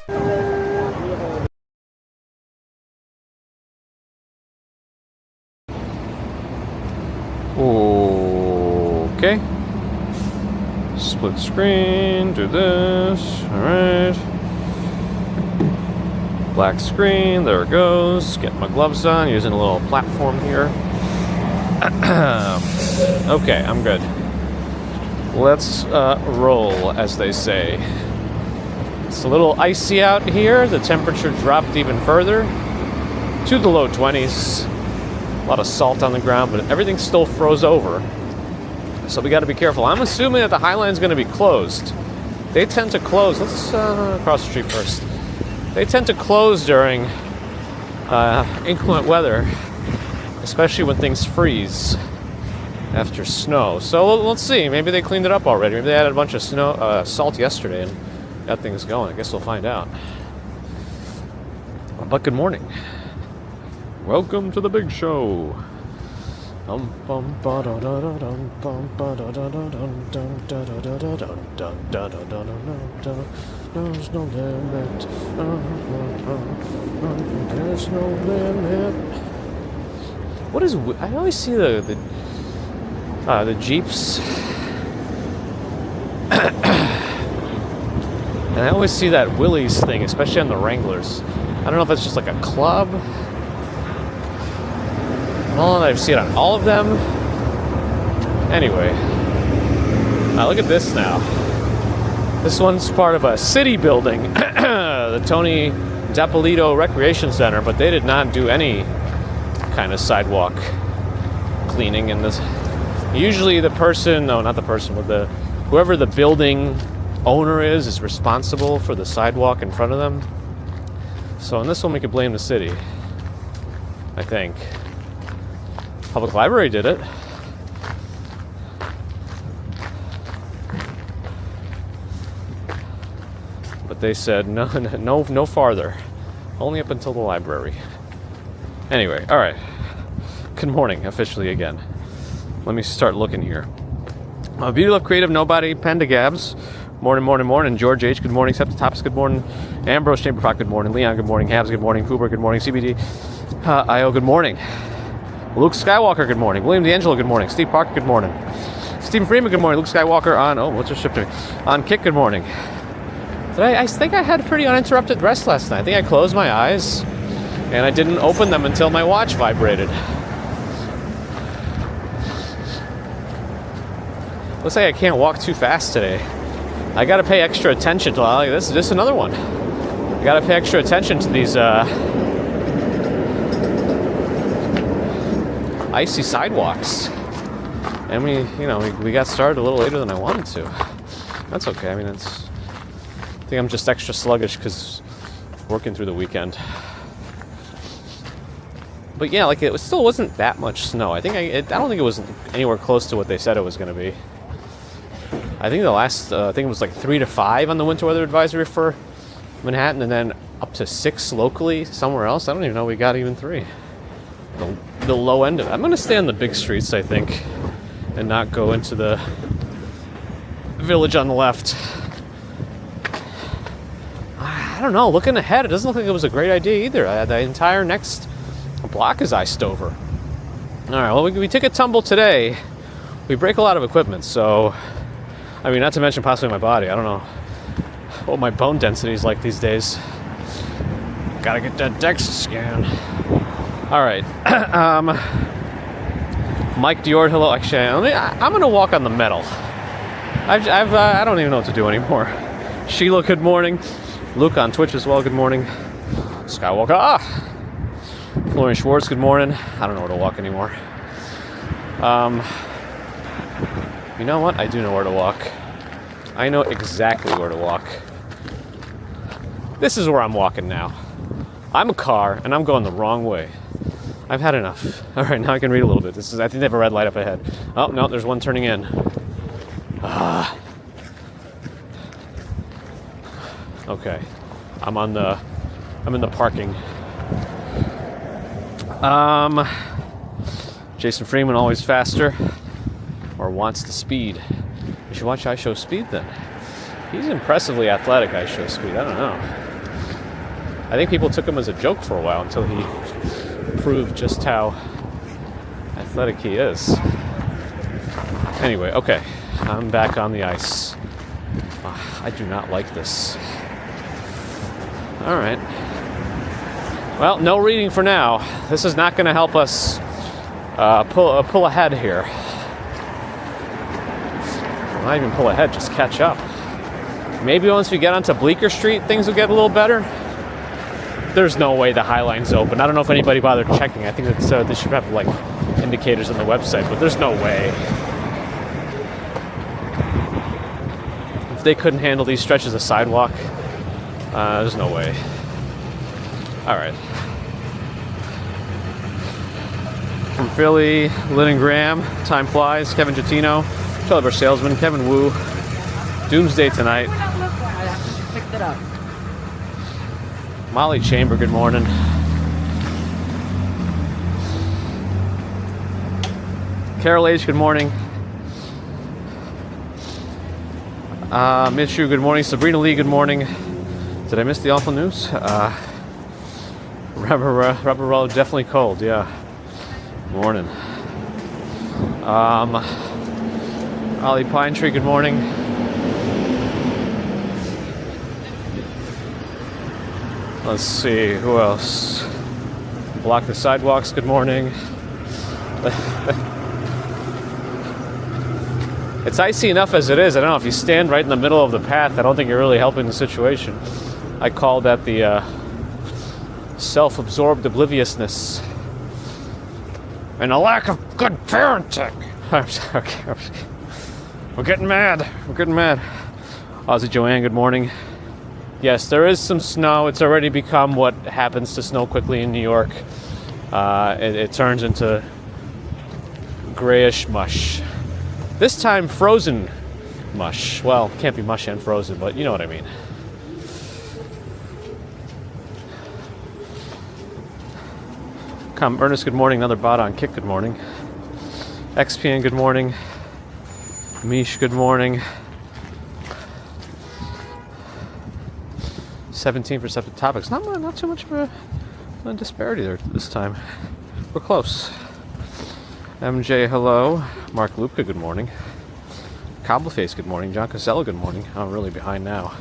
Okay. Split screen, do this. Alright. Black screen, there it goes. Get my gloves on, using a little platform here. Okay, I'm good. Let's roll, as they say. It's a little icy out here. The temperature dropped even further to the low 20s. A lot of salt on the ground, but everything still froze over. So we got to be careful. I'm assuming that the Highline is going to be closed. They tend to close. Let's cross the street first. They tend to close during inclement weather, especially when things freeze after snow. So let's see. Maybe they cleaned it up already. Maybe they added a bunch of salt yesterday and got things going. I guess we'll find out. But good morning. Welcome to the big show. There's no limit. There's no limit. What is? I always see the Jeeps, and I always see that Willys thing, especially on the Wranglers. I don't know if it's just like a club. Well, I've seen it on all of them. Anyway, look at this now. This one's part of a city building, the Tony D'Appolito Recreation Center, but they did not do any kind of sidewalk cleaning in this. Usually the person, no, not the person, but whoever the building owner is responsible for the sidewalk in front of them. So in this one we could blame the city, I think. Public library did it. But they said no farther. Only up until the library. Anyway, all right. Good morning, officially again. Let me start looking here. Beauty Love Creative, Nobody, Pendagabs. Morning. George H, good morning. Septitops, good morning. Ambrose Chamberpot, good morning. Leon, good morning. Habs, good morning. Cooper, good morning. CBD, IO, good morning. Luke Skywalker, good morning. William D'Angelo, good morning. Steve Parker, good morning. Stephen Freeman, good morning. Luke Skywalker what's your ship to me? On Kick, good morning. I think I had pretty uninterrupted rest last night. I think I closed my eyes and I didn't open them until my watch vibrated. Looks like I can't walk too fast today. I gotta pay extra attention to this is another one. I gotta pay extra attention to these icy sidewalks. And we got started a little later than I wanted to. That's okay. I think I'm just extra sluggish because working through the weekend. But yeah, it still wasn't that much snow. I don't think it was anywhere close to what they said it was going to be. I think the last, I think it was 3 to 5 on the winter weather advisory for Manhattan, and then up to 6 locally somewhere else. I don't even know we got even 3. The low end of it. I'm going to stay on the big streets, I think, and not go into the village on the left. I don't know. Looking ahead, it doesn't look like it was a great idea either. The entire next block is iced over. All right, well, we took a tumble today. We break a lot of equipment, so, not to mention possibly my body. I don't know what my bone density is like these days. Gotta get that DEXA scan. All right. Mike Dior, hello. Actually, I'm going to walk on the metal. I don't even know what to do anymore. Sheila, good morning. Luke on Twitch as well, good morning. Skywalker, Florian Schwartz, good morning. I don't know where to walk anymore. You know what? I do know where to walk. I know exactly where to walk. This is where I'm walking now. I'm a car, and I'm going the wrong way. I've had enough. All right, now I can read a little bit. I think they have a red light up ahead. Oh, no, there's one turning in. Okay. I'm in the parking. Jason Freeman, always faster. Or wants the speed. You should watch I Show Speed then. He's impressively athletic, I Show Speed. I don't know. I think people took him as a joke for a while until he proved just how athletic he is. Anyway, okay, I'm back on the ice. I do not like this. All right. Well, no reading for now. This is not going to help us pull ahead here. Not even pull ahead, just catch up. Maybe once we get onto Bleecker Street, things will get a little better. There's no way the Highline's open. I don't know if anybody bothered checking. I think that they should have like indicators on the website, but there's no way. If they couldn't handle these stretches of sidewalk, there's no way. All right. From Philly, Lynn and Graham, Time Flies, Kevin Gittino, Trailer Salesman, Kevin Wu, Doomsday Tonight. I picked it up. Molly Chamber, good morning. Carol H, good morning. Mitchu, good morning. Sabrina Lee, good morning. Did I miss the awful news? Rubber roll, definitely cold, yeah. Morning. Ollie Pine Tree, good morning. Let's see, who else? Block the Sidewalks, good morning. It's icy enough as it is. I don't know, if you stand right in the middle of the path, I don't think you're really helping the situation. I call that the self-absorbed obliviousness and a lack of good parenting. Okay. We're getting mad. Ozzy Joanne, good morning. Yes, there is some snow. It's already become what happens to snow quickly in New York. It turns into grayish mush. This time frozen mush. Well, can't be mush and frozen, but you know what I mean. Ernest, good morning. Another bot on Kick, good morning. XPN, good morning. Mish, good morning. 17 for separate topics. Not too much of a disparity there this time. We're close. MJ, hello. Mark Lupka, good morning. Cobbleface, good morning. John Casella, good morning. I'm really behind now.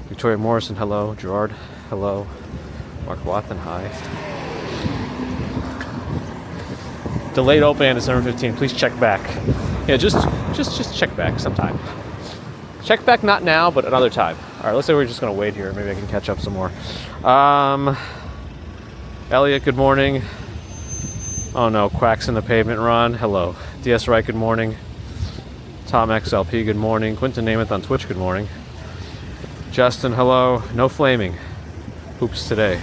Victoria Morrison, hello. Gerard, hello. Mark Watson, hi. Delayed open and it's number 15. Please check back. Yeah, just check back sometime. Check back not now, but another time. All right, let's say we're just gonna wait here. Maybe I can catch up some more. Elliot, good morning. Oh no, Quacks in the Pavement, Ron, hello. DS Wright, good morning. Tom XLP, good morning. Quinton Namath on Twitch, good morning. Justin, hello. No flaming. Hoops today.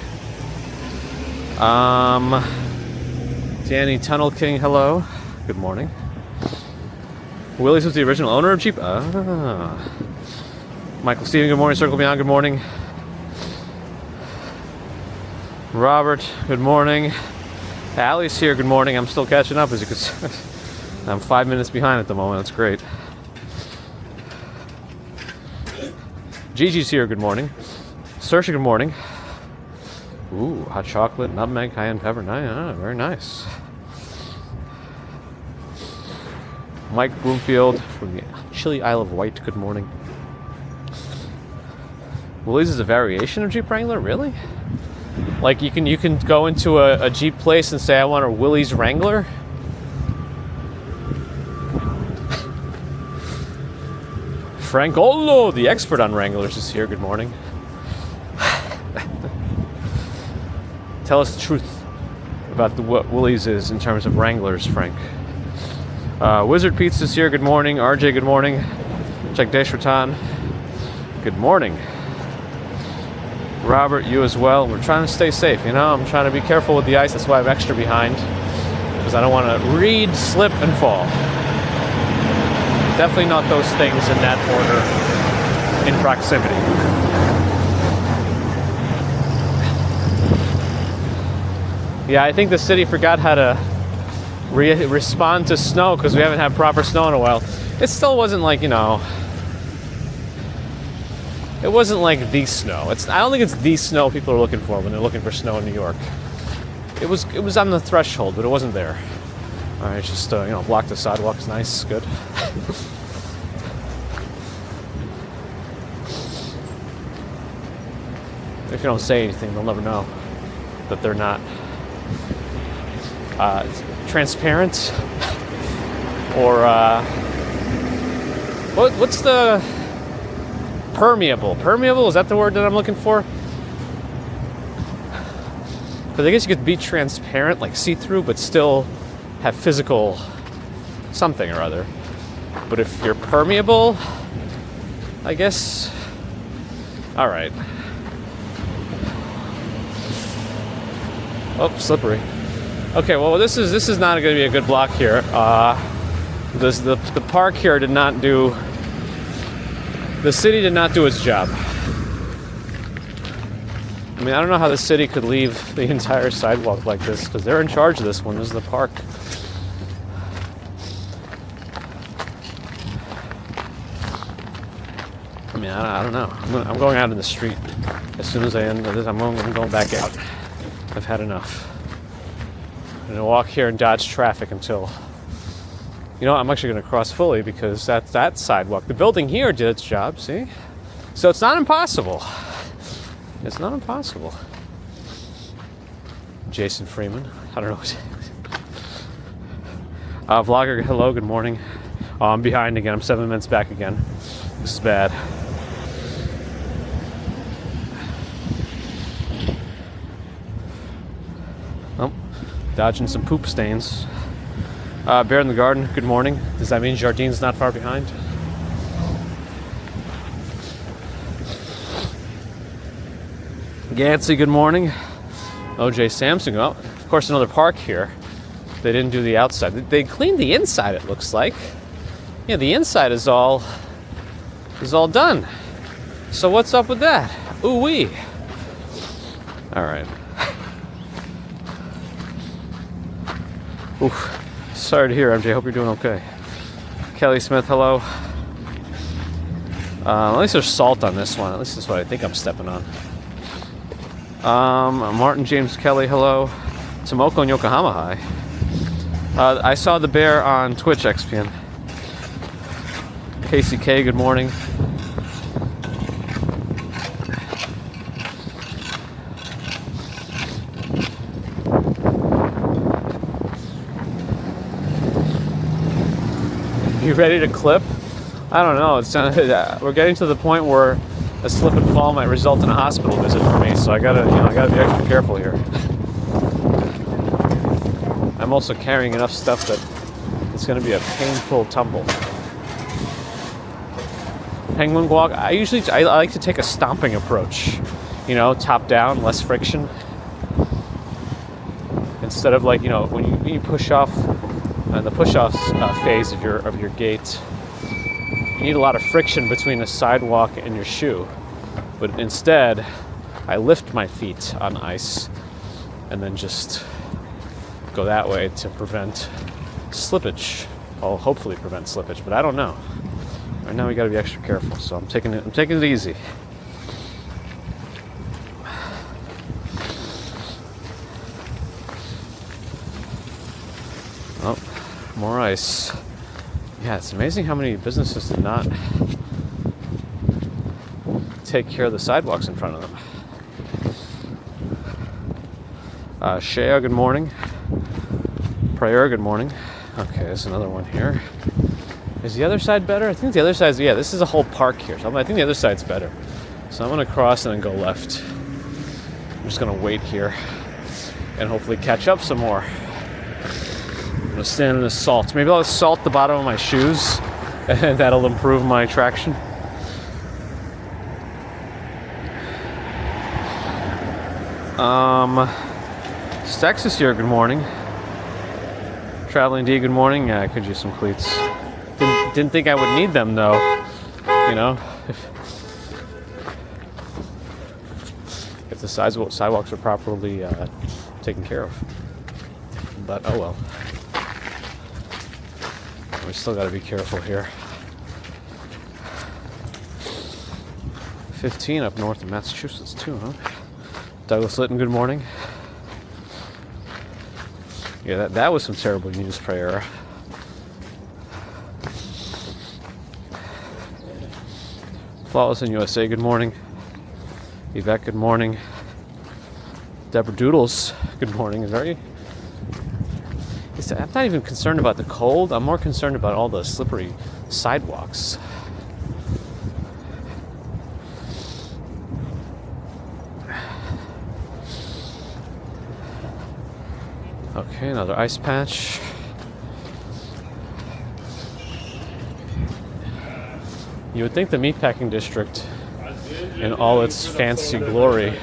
Danny Tunnel King, hello. Good morning. Willie's was the original owner of Jeep. Michael Steven, good morning. Circle Beyond, good morning. Robert, good morning. Allie's here, good morning. I'm still catching up, as you can see. I'm 5 minutes behind at the moment. That's great. Gigi's here, good morning. Saoirse, good morning. Ooh, hot chocolate, nutmeg, cayenne pepper. Very nice. Mike Broomfield from the chilly Isle of Wight, good morning. Willie's is a variation of Jeep Wrangler, really? Like you can go into a Jeep place and say, I want a Willie's Wrangler? Frank Olo, the expert on Wranglers, is here, good morning. Tell us the truth about what Willie's is in terms of Wranglers, Frank. Wizard Pizza's here, good morning. RJ, good morning. Jagdesh Ratan, good morning. Robert, you as well. We're trying to stay safe, you know? I'm trying to be careful with the ice, that's why I'm extra behind. Because I don't want to read, slip, and fall. Definitely not those things in that order in proximity. Yeah, I think the city forgot how to respond to snow because we haven't had proper snow in a while. It still wasn't like, you know, It wasn't like the snow. I don't think it's the snow people are looking for when they're looking for snow in New York. It was on the threshold, but it wasn't there. All right, just block the sidewalks. Nice, good. If you don't say anything, they'll never know that they're not transparent or what's the permeable? Permeable, is that the word that I'm looking for? Because I guess you could be transparent, like see-through, but still have physical something or other. But if you're permeable, I guess. All right. Oh, slippery. Okay, well, this is not going to be a good block here. The park here did not do. The city did not do its job. I mean, I don't know how the city could leave the entire sidewalk like this, because they're in charge of this one. This is the park. I mean, I don't know. I'm going out in the street. As soon as I end this, I'm going back out. I've had enough. I'm going to walk here and dodge traffic until... I'm actually going to cross fully because that sidewalk. The building here did its job, see? So it's not impossible. It's not impossible. Jason Freeman. I don't know. Vlogger, hello, good morning. Oh, I'm behind again. I'm 7 minutes back again. This is bad. Oh, dodging some poop stains. Bear in the Garden, good morning. Does that mean Jardine's not far behind? Gansey, good morning. OJ Samsung, oh, of course another park here. They didn't do the outside. They cleaned the inside, it looks like. Yeah, the inside is all done. So what's up with that? Ooh-wee. All right. Oof. Sorry to hear, MJ. Hope you're doing okay. Kelly Smith, hello. At least there's salt on this one. At least that's what I think I'm stepping on. Martin James Kelly, hello. Tomoko and Yokohama, hi. I saw the bear on Twitch, XPN. KCK, good morning. You ready to clip? I don't know. We're getting to the point where a slip and fall might result in a hospital visit for me, so I gotta be extra careful here. I'm also carrying enough stuff that it's gonna be a painful tumble. Penguin walk. I like to take a stomping approach. Top down, less friction. Instead of when you push off, in the push-off phase of your gait, you need a lot of friction between the sidewalk and your shoe. But instead, I lift my feet on ice and then just go that way to prevent slippage. I'll hopefully prevent slippage, but I don't know. Right now we got to be extra careful, so I'm taking it easy. Oh, more ice. Yeah, it's amazing how many businesses did not take care of the sidewalks in front of them. Shea, good morning. Prayer, good morning. Okay, there's another one here. Is the other side better? I think the other side's, yeah, this is a whole park here. So I think the other side's better. So I'm going to cross and then go left. I'm just going to wait here and hopefully catch up some more. I'm going to stand in the salt. Maybe I'll salt the bottom of my shoes and that'll improve my traction. Stax is here, good morning. Traveling D, good morning. Yeah, I could use some cleats. Didn't think I would need them though, if the sidewalks are properly taken care of. But oh well. We still got to be careful here. 15 up north in Massachusetts too, huh? Douglas Litton, good morning. Yeah, that was some terrible news prayer. Flawless in USA, good morning. Yvette, good morning. Deborah Doodles, good morning. I'm not even concerned about the cold. I'm more concerned about all the slippery sidewalks. Okay, another ice patch. You would think the Meatpacking district, in all its fancy glory,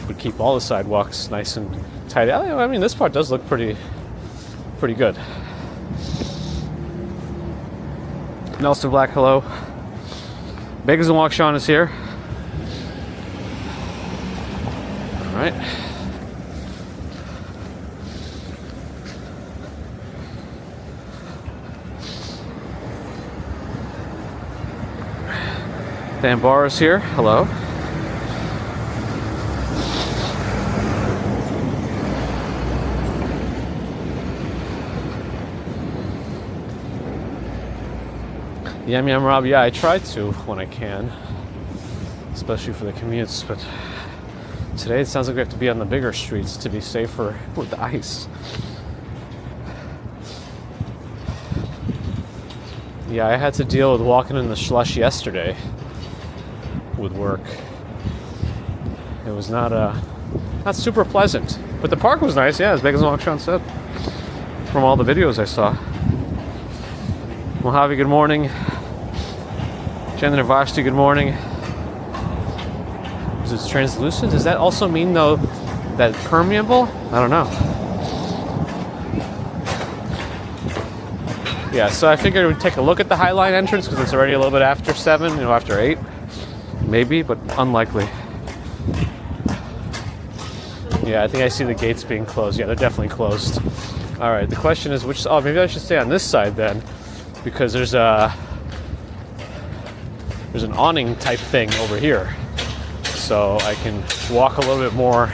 would keep all the sidewalks nice and tight. I mean, this part does look pretty good. Nelson Black, hello. Bagels and Walk Sean is here. All right. Dan Barr is here. Hello. Yum Yum Rob, yeah, I try to when I can, especially for the commutes, but today it sounds like we have to be on the bigger streets to be safer with the ice. Yeah, I had to deal with walking in the slush yesterday with work. It was not super pleasant, but the park was nice, yeah, as big as Sean said, from all the videos I saw. Mojave, good morning. Chandra Vashti, good morning. Is it translucent? Does that also mean, though, that it's permeable? I don't know. Yeah, so I figured we'd take a look at the Highline entrance because it's already a little bit after 7, after 8. Maybe, but unlikely. Yeah, I think I see the gates being closed. Yeah, they're definitely closed. All right, the question is which... Oh, maybe I should stay on this side then, because there's an awning type thing over here, so I can walk a little bit more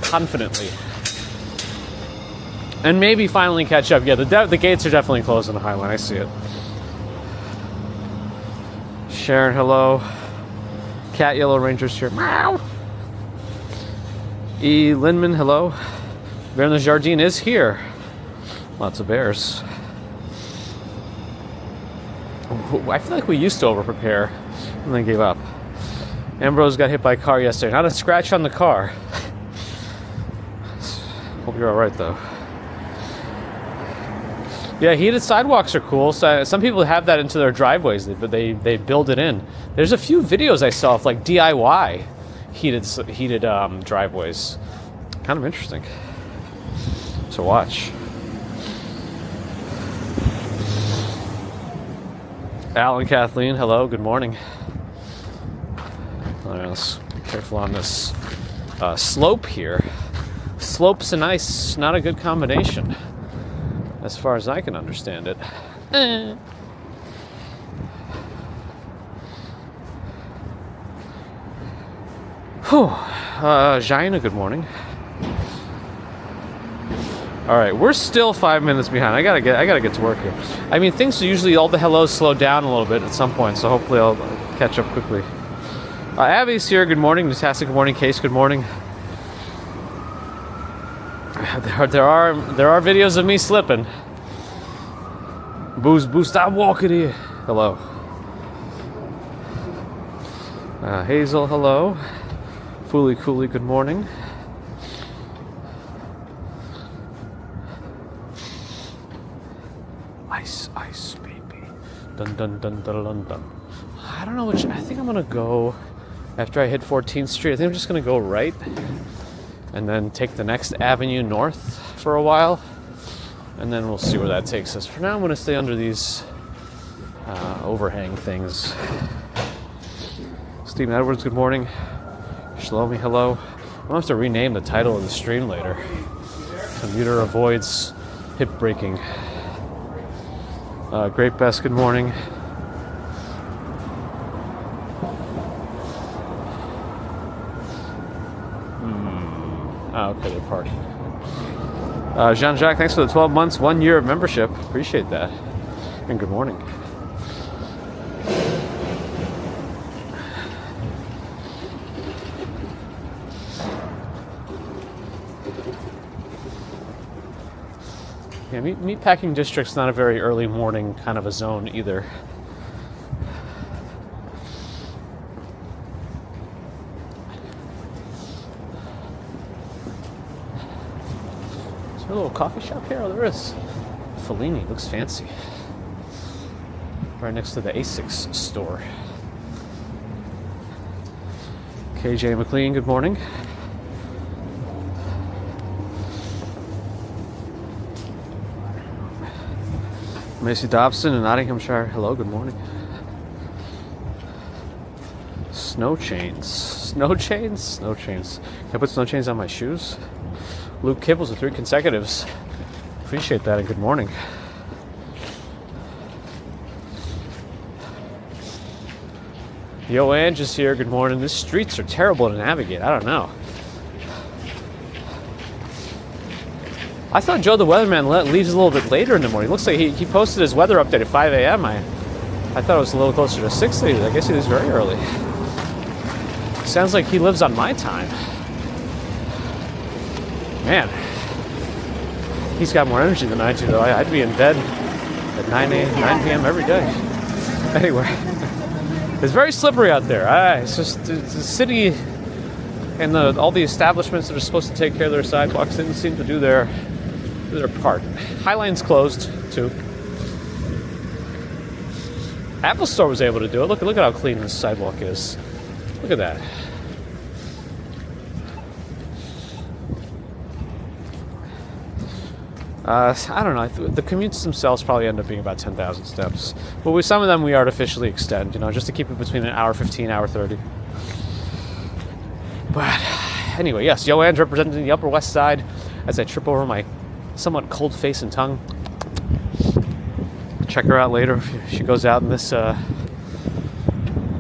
confidently and maybe finally catch up. Yeah, the gates are definitely closed on the Highline. I see it. Sharon, hello. Cat Yellow Ranger's here. Meow. E. Lindman, hello. Bear in the Jardine is here. Lots of bears. I feel like we used to over-prepare and then gave up. Ambrose got hit by a car yesterday. Not a scratch on the car. Hope you're alright, though. Yeah, heated sidewalks are cool. So some people have that into their driveways, but they build it in. There's a few videos I saw of like DIY heated driveways. Kind of interesting to watch. Al and Kathleen, hello, good morning. All right, let's be careful on this slope here. Slopes and ice, not a good combination, as far as I can understand it. Whew. Jaina, good morning. All right, we're still 5 minutes behind. I gotta get to work here. I mean, things usually, all the hellos slow down a little bit at some point, so hopefully I'll catch up quickly. Abby's here. Good morning. Natasha, good morning. Case, good morning. There are videos of me slipping. Boo, stop walking here. Hello. Hazel, hello. Fooly Cooley, good morning. Ice, baby. Dun dun dun dun dun dun. I don't know which. I think I'm gonna go after I hit 14th Street. I think I'm just gonna go right and then take the next avenue north for a while, and then we'll see where that takes us. For now, I'm gonna stay under these overhang things. Stephen Edwards, good morning. Shlomi, hello. I'm gonna have to rename the title of the stream later. Commuter avoids hip breaking. Great Best, good morning. Oh, okay, they're parking. Jean-Jacques, thanks for the 12 months, 1 year of membership. Appreciate that. And good morning. Yeah, Meatpacking District's not a very early morning kind of a zone either. Is there a little coffee shop here? Oh, there is. Fellini, looks fancy. Right next to the Asics store. KJ McLean, good morning. Macy Dobson in Nottinghamshire. Hello, good morning. Snow chains. Snow chains? Snow chains. Can I put snow chains on my shoes? Luke Kibbles with 3 consecutives. Appreciate that and good morning. Yo, Ange is here. Good morning. These streets are terrible to navigate. I don't know. I thought Joe the Weatherman leaves a little bit later in the morning. Looks like he posted his weather update at 5 a.m. I thought it was a little closer to 6. I guess he leaves very early. Sounds like he lives on my time. Man, he's got more energy than I do, though. I'd be in bed at 9 p.m. every day. Anyway, it's very slippery out there. It's the city and all the establishments that are supposed to take care of their sidewalks didn't seem to do their part. Highline's closed too. Apple Store was able to do it. Look at how clean this sidewalk is. Look at that. I don't know. The commutes themselves probably end up being about 10,000 steps. But with some of them, we artificially extend, just to keep it between an hour 15, hour 30. But anyway, yes, Joanne's representing the Upper West Side as I trip over my somewhat cold face and tongue. Check her out later if she goes out in this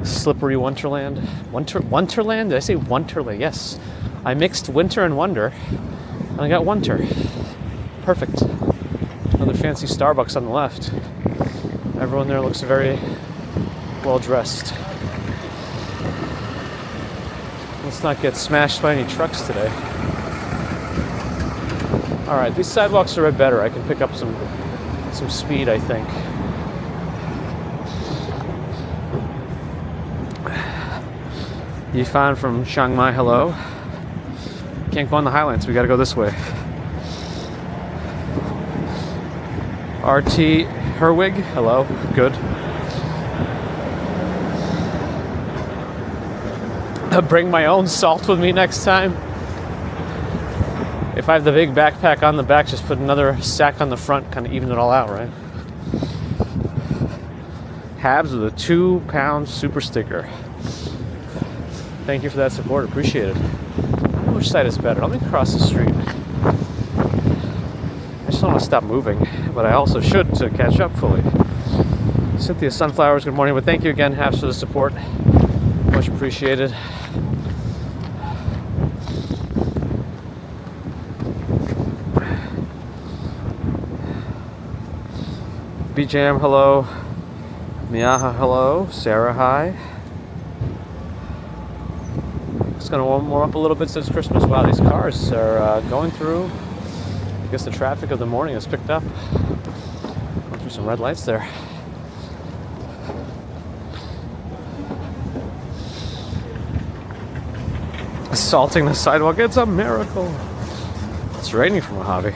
slippery Wonderland. Wonderland? Did I say Wonderland? Yes. I mixed winter and wonder, and I got Wonter. Perfect. Another fancy Starbucks on the left. Everyone there looks very well dressed. Let's not get smashed by any trucks today. All right, these sidewalks are a bit better. I can pick up some speed, I think. Yifan from Chiang Mai, hello. Can't go on the Highline, so we gotta go this way. RT Herwig, hello, good. Bring my own salt with me next time. If I have the big backpack on the back, just put another sack on the front, kind of even it all out, right? Habs with a 2-pound super sticker. Thank you for that support, appreciate it. I don't know which side is better. Let me cross the street. I just don't want to stop moving, but I also should to catch up fully. Cynthia Sunflowers, good morning, but thank you again, Habs, for the support. Much appreciated. BJM, hello. Miaha, hello. Sarah, hi. It's going to warm up a little bit since Christmas. Wow, these cars are going through. I guess the traffic of the morning has picked up. Going through some red lights there. Salting the sidewalk, it's a miracle. It's raining from Mojave.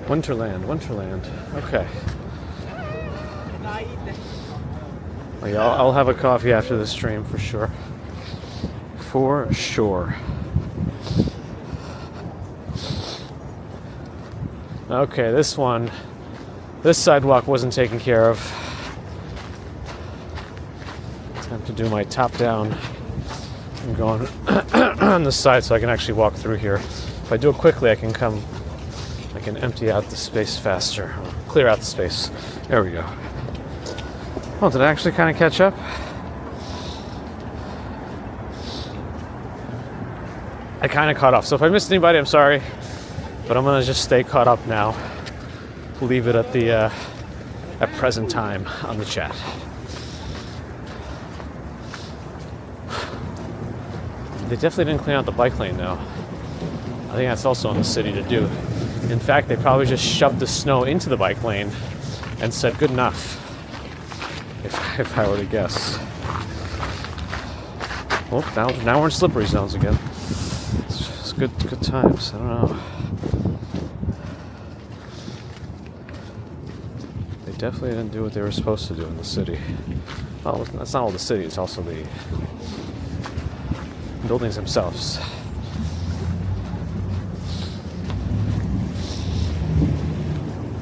Winterland. Okay. Oh, yeah, I'll have a coffee after the stream for sure. For sure. Okay, this one This sidewalk wasn't taken care of. Time to do my top down. I'm going on the side so I can actually walk through here. If I do it quickly, I can empty out the space faster. Clear out the space. There we go. Oh, did I actually kind of catch up? I kind of caught up. So if I missed anybody, I'm sorry. But I'm going to just stay caught up now. Leave it at the at present time on the chat. They definitely didn't clean out the bike lane though. I think that's also in the city to do. In fact, they probably just shoved the snow into the bike lane and said good enough, if I were to guess. Oh, now we're in slippery zones again. It's good times. I don't know. They definitely didn't do what they were supposed to do in the city. Oh, that's not all the city. It's also the buildings themselves.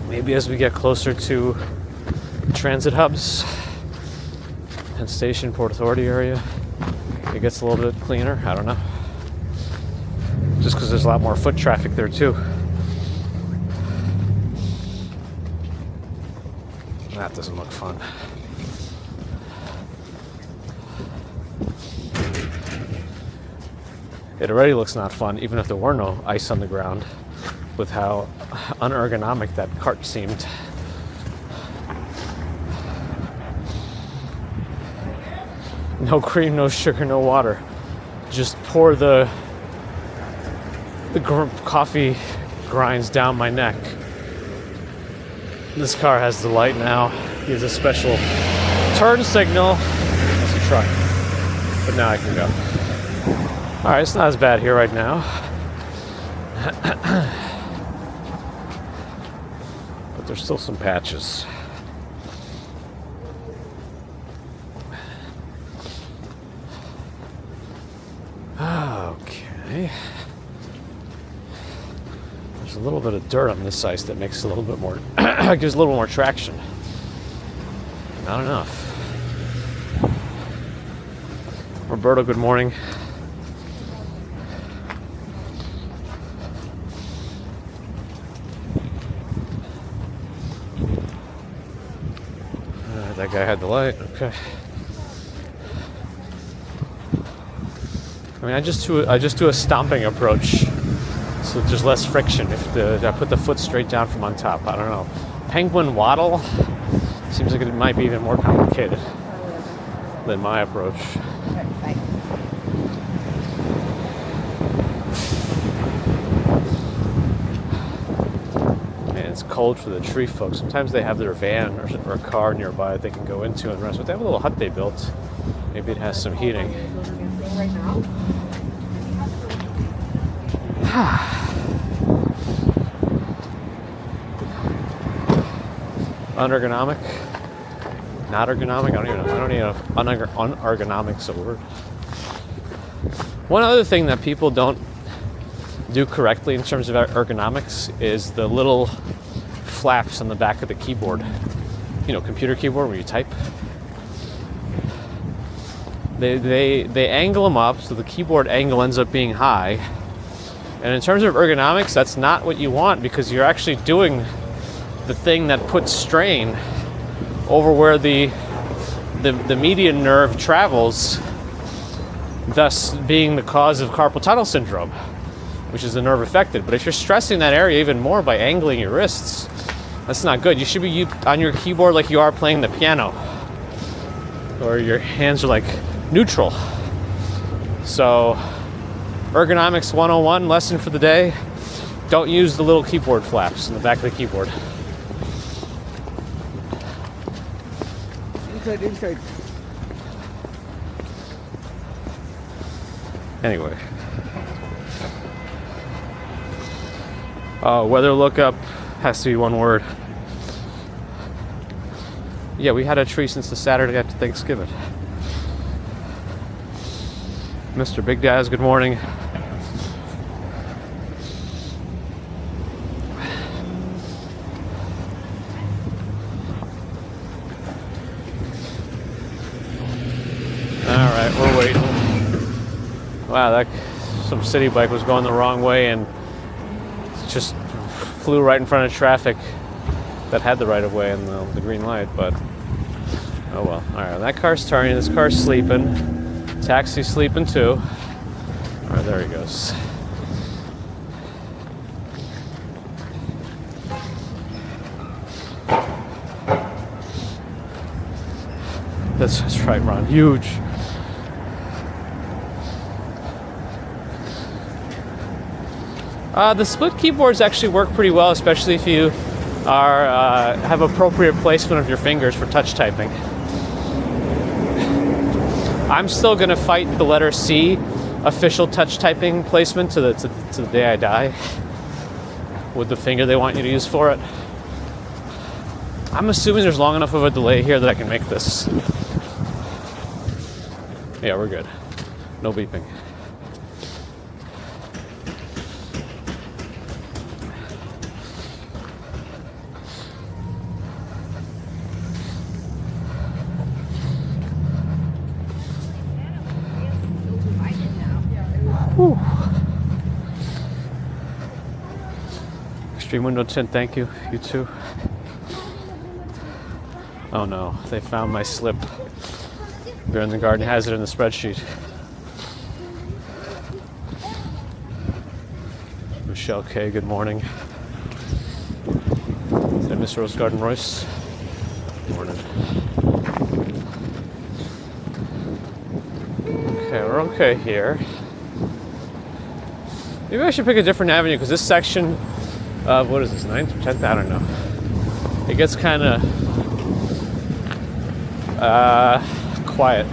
Maybe as we get closer to transit hubs and Station Port Authority area, it gets a little bit cleaner. I don't know. Just because there's a lot more foot traffic there too. That doesn't look fun. It already looks not fun, even if there were no ice on the ground, with how unergonomic that cart seemed. No cream, no sugar, no water. Just pour the coffee grinds down my neck. This car has the light now. He has a special turn signal. That's a truck. But now I can go. Alright, it's not as bad here right now. But there's still some patches. Okay. There's a little bit of dirt on this ice that makes it a little bit more, gives a little more traction. Not enough. Roberto, good morning. That guy had the light. Okay. I mean, I just do a stomping approach, so there's less friction. If I put the foot straight down from on top, I don't know. Penguin waddle seems like it might be even more complicated than my approach. It's cold for the tree folks. Sometimes they have their van or a car nearby that they can go into and rest. But they have a little hut they built. Maybe it has some heating. Unergonomic? Not ergonomic? I don't even know if unergonomic's a word. One other thing that people don't do correctly in terms of ergonomics is the little flaps on the back of the keyboard. You know, computer keyboard where you type. They angle them up so the keyboard angle ends up being high. And in terms of ergonomics, that's not what you want, because you're actually doing the thing that puts strain over where the median nerve travels, thus being the cause of carpal tunnel syndrome, which is the nerve affected. But if you're stressing that area even more by angling your wrists, that's not good. You should be on your keyboard like you are playing the piano, or your hands are like neutral. So, ergonomics 101 lesson for the day: don't use the little keyboard flaps in the back of the keyboard. Inside. Anyway. Weather lookup has to be one word. Yeah, we had a tree since the Saturday after Thanksgiving. Mr. Big Daz, good morning. Wow, that some city bike was going the wrong way and just flew right in front of traffic that had the right of way and the green light, but oh well. Alright, that car's turning, this car's sleeping. Taxi's sleeping too. Alright, there he goes. That's right, Ron. Huge. The split keyboards actually work pretty well, especially if you have appropriate placement of your fingers for touch typing. I'm still going to fight the letter C official touch typing placement to the day I die with the finger they want you to use for it. I'm assuming there's long enough of a delay here that I can make this. Yeah, we're good. No beeping. Whew. Extreme window tint, thank you. You too. Oh no, they found my slip. Bear in the Garden has it in the spreadsheet. Michelle K, good morning. Is that Miss Rose Garden Royce? Good morning. Okay, we're okay here. Maybe I should pick a different avenue because this section of, what is this, 9th or 10th? I don't know. It gets kind of quiet.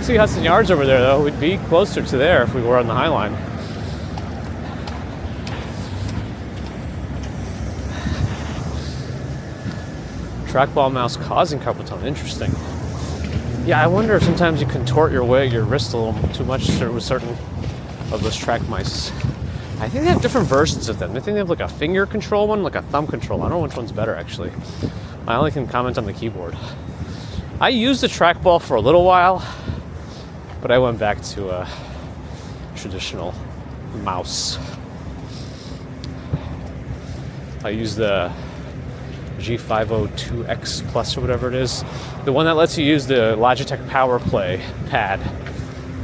See Hudson Yards over there though. We'd be closer to there if we were on the Highline. Trackball mouse causing carpal tunnel. Interesting. Yeah, I wonder if sometimes you contort your wrist a little too much with certain of those track mice. I think they have different versions of them. I think they have like a finger control one, like a thumb control. I don't know which one's better actually. I only can comment on the keyboard. I used the trackball for a little while, but I went back to a traditional mouse. I used the G502X Plus or whatever it is. The one that lets you use the Logitech Power Play pad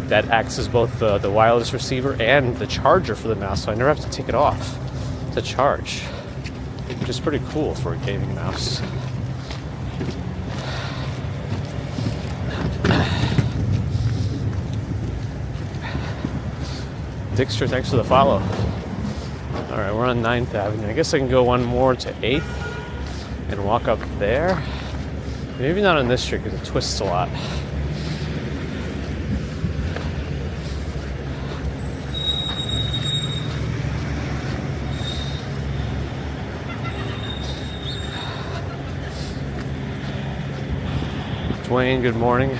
that acts as both the wireless receiver and the charger for the mouse, so I never have to take it off to charge, which is pretty cool for a gaming mouse. Dixter, thanks for the follow. Alright, we're on 9th Avenue. I guess I can go one more to 8th and walk up there. Maybe not on this street because it twists a lot. Dwayne, good morning.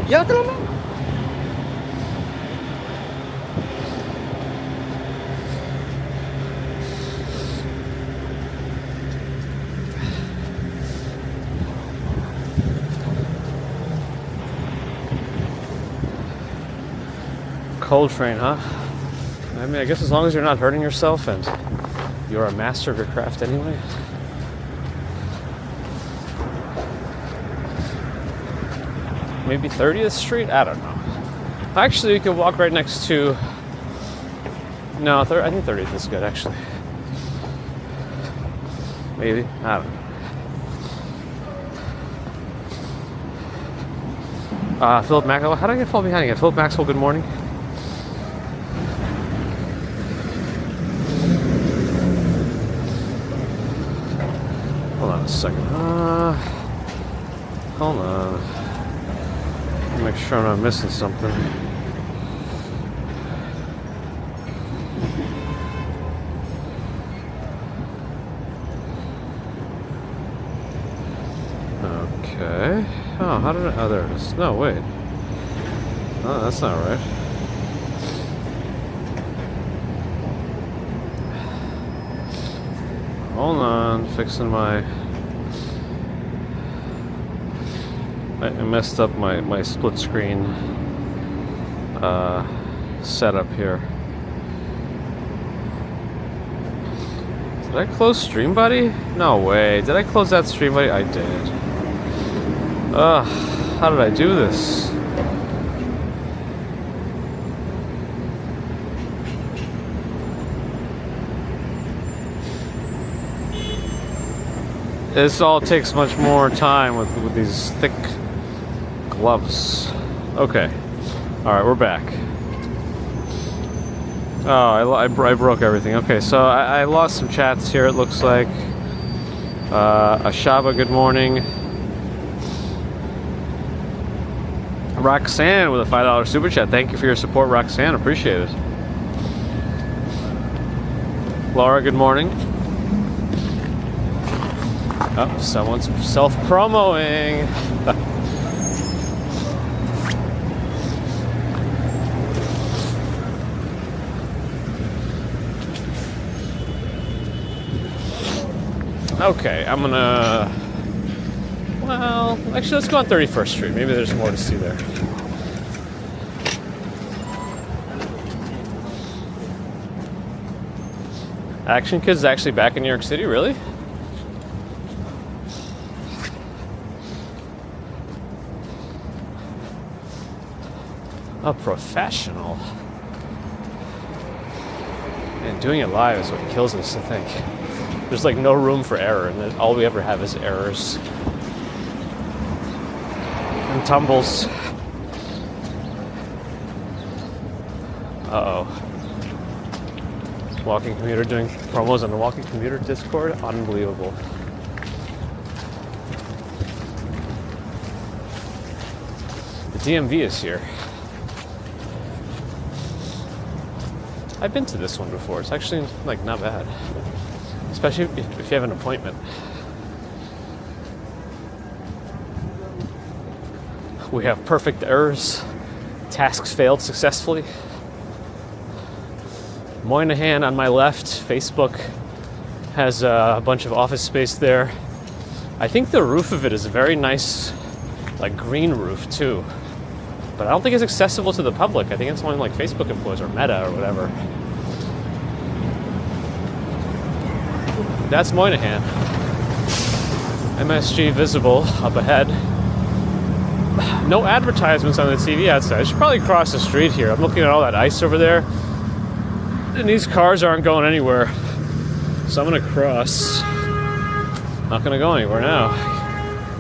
Llévatelo. Cold train, huh? I mean, I guess as long as you're not hurting yourself and you're a master of your craft anyway. Maybe 30th Street? I don't know. Actually, you could walk right next to... No, I think 30th is good, actually. Maybe. I don't know. Philip Maxwell. How did I get fall behind again? Philip Maxwell, good morning. Hold on a second. Hold on. Make sure I'm not missing something. Okay. Oh, how did I... Oh, there it is. No, wait. Oh, that's not right. Hold on. Fixing my I messed up my split screen setup here. Did I close Stream Buddy? No way. Did I close that Stream Buddy? I did. Ugh, how did I do this? This all takes much more time with these thick gloves. Okay. Alright, we're back. Oh, I broke everything. Okay, so I lost some chats here, it looks like. Ashaba, good morning. Roxanne with a $5 super chat. Thank you for your support, Roxanne. Appreciate it. Laura, good morning. Oh, someone's self-promoing. Okay, I'm gonna... Well, actually, let's go on 31st Street. Maybe there's more to see there. Action Kids is actually back in New York City, really? A professional. And doing it live is what kills us, I think. There's like no room for error, and all we ever have is errors. And tumbles. Uh-oh. Walking Commuter doing promos on the Walking Commuter Discord? Unbelievable. The DMV is here. I've been to this one before. It's actually, like, not bad. Especially if you have an appointment. We have perfect errors. Tasks failed successfully. Moynihan on my left. Facebook has a bunch of office space there. I think the roof of it is a very nice, like, green roof, too. But I don't think it's accessible to the public. I think it's only like Facebook employees or Meta or whatever. That's Moynihan. MSG visible up ahead. No advertisements on the TV outside. I should probably cross the street here. I'm looking at all that ice over there. And these cars aren't going anywhere. So I'm gonna cross. Not gonna go anywhere now.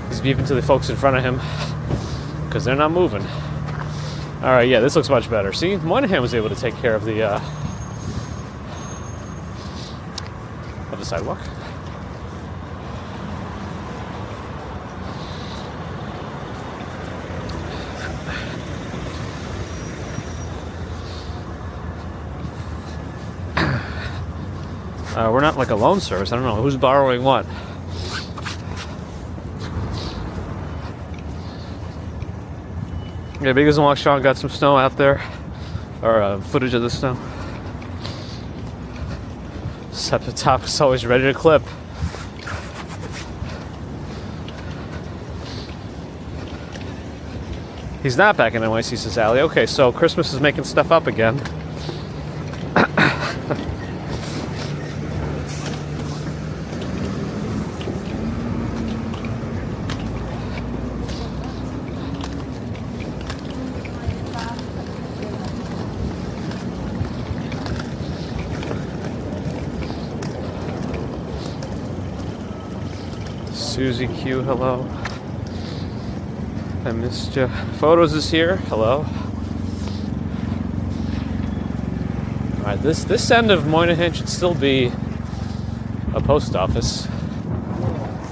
He's beeping to the folks in front of him because they're not moving. All right, yeah, this looks much better. See, Moynihan was able to take care of the sidewalk. We're not like a loan service. I don't know who's borrowing what. Yeah, Biggest and Walk Sean got some snow out there, or footage of the snow. Up the top is always ready to clip. He's not back in NYC, says Allie. Okay, so Christmas is making stuff up again. Susie Q, hello. I missed you. Photos is here, hello. Alright, this end of Moynihan should still be a post office.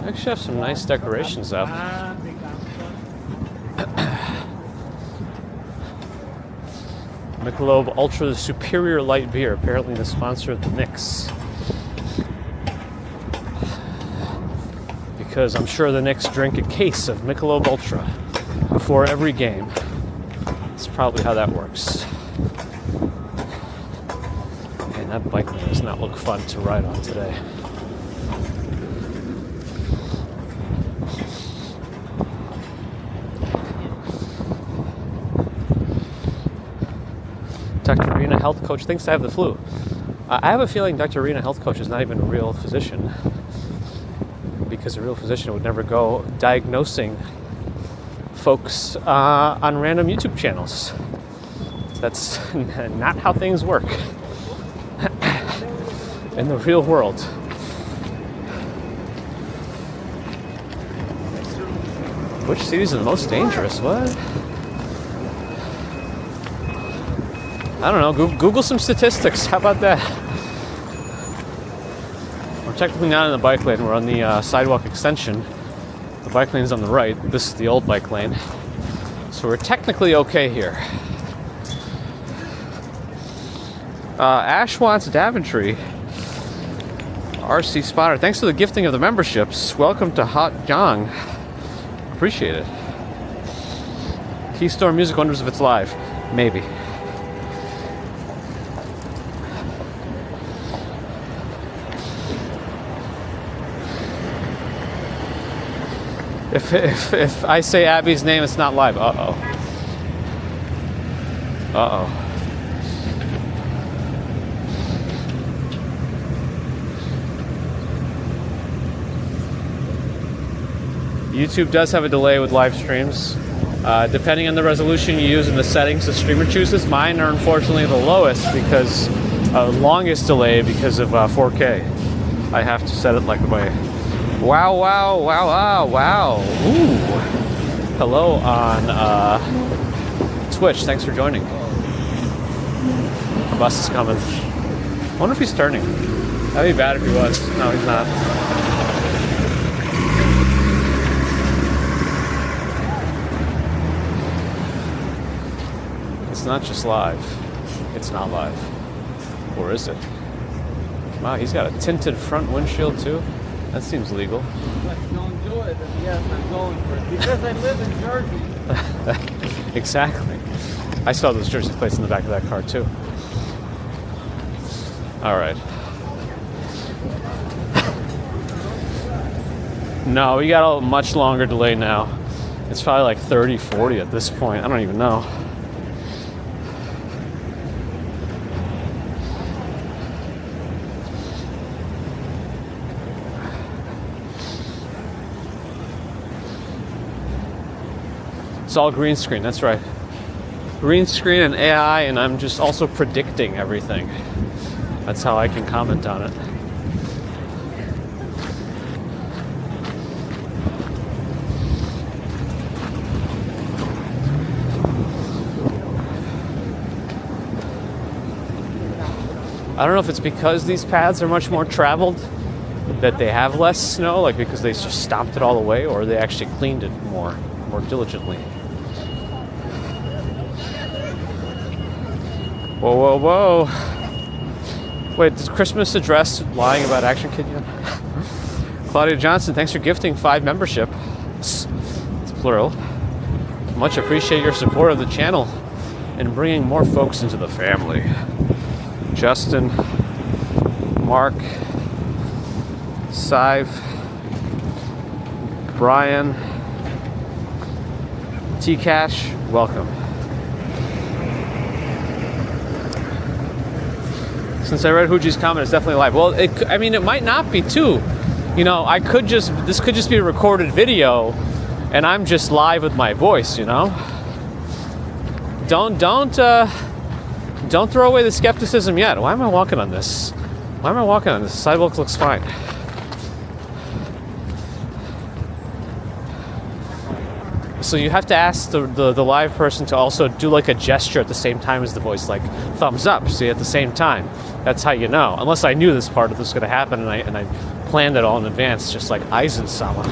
I actually have some nice decorations up. Michelob Ultra, the superior light beer, apparently the sponsor of the Knicks. Because I'm sure the Knicks drink a case of Michelob Ultra before every game. That's probably how that works. And that bike does not look fun to ride on today. Dr. Rena, health coach, thinks I have the flu. I have a feeling Dr. Rena, health coach, is not even a real physician, because a real physician would never go diagnosing folks on random YouTube channels. That's not how things work in the real world. Which cities are the most dangerous? What? I don't know. Google some statistics. How about that? We're technically not in the bike lane. We're on the sidewalk extension. The bike lane is on the right. This is the old bike lane. So we're technically okay here. Ash wants Daventry. RC Spotter. Thanks for the gifting of the memberships. Welcome to Hot Jong. Appreciate it. Keystone Music wonders if it's live. Maybe. If I say Abby's name, it's not live. Uh-oh. Uh-oh. YouTube does have a delay with live streams. Depending on the resolution you use in the settings the streamer chooses, mine are unfortunately the lowest because longest delay because of 4K. I have to set it like my wow. Ooh. Hello on Twitch. Thanks for joining. The bus is coming. I wonder if he's turning. That'd be bad if he was. No, he's not. It's not just live. It's not live. Or is it? Wow, he's got a tinted front windshield too. That seems legal. Don't do it. Yes, I'm going for it. Because I live in Jersey. Exactly. I saw those Jersey plates in the back of that car too. All right. No, we got a much longer delay now. It's probably like 30, 40 at this point. I don't even know. It's all green screen, that's right. Green screen and AI, and I'm just also predicting everything. That's how I can comment on it. I don't know if it's because these paths are much more traveled that they have less snow, like because they just stomped it all away, or they actually cleaned it more diligently. Whoa. Wait, does Christmas address lying about Action Kid yet? Claudia Johnson, thanks for gifting 5 membership. It's plural. Much appreciate your support of the channel and bringing more folks into the family. Justin, Mark, Sive, Brian, T-Cash, welcome. Since I read Huji's comment, it's definitely live. Well, it might not be too. You know, this could just be a recorded video, and I'm just live with my voice. You know. Don't throw away the skepticism yet. Why am I walking on this? The sidewalk looks fine. So you have to ask the live person to also do like a gesture at the same time as the voice, like thumbs up, see, at the same time. That's how you know. Unless I knew this part of this was going to happen and I planned it all in advance, just like Eisen-sama.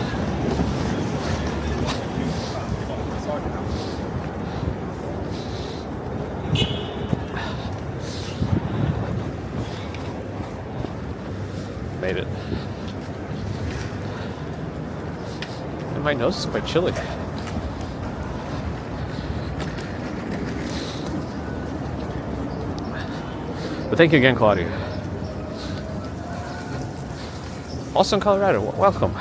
Made it. And my nose is quite chilly. But thank you again, Claudia. Also in Colorado, welcome.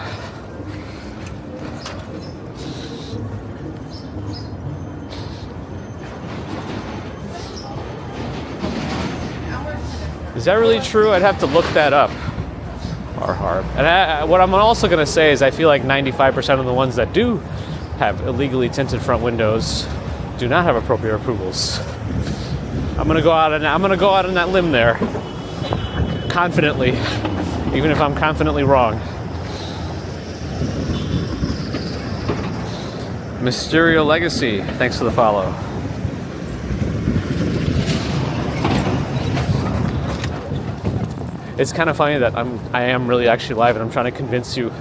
Is that really true? I'd have to look that up. And what I'm also going to say is I feel like 95% of the ones that do have illegally tinted front windows do not have appropriate approvals. I'm going to go out on that limb there, confidently, even if I'm confidently wrong. Mysterio Legacy, thanks for the follow. It's kind of funny that I am really actually live, and I'm trying to convince you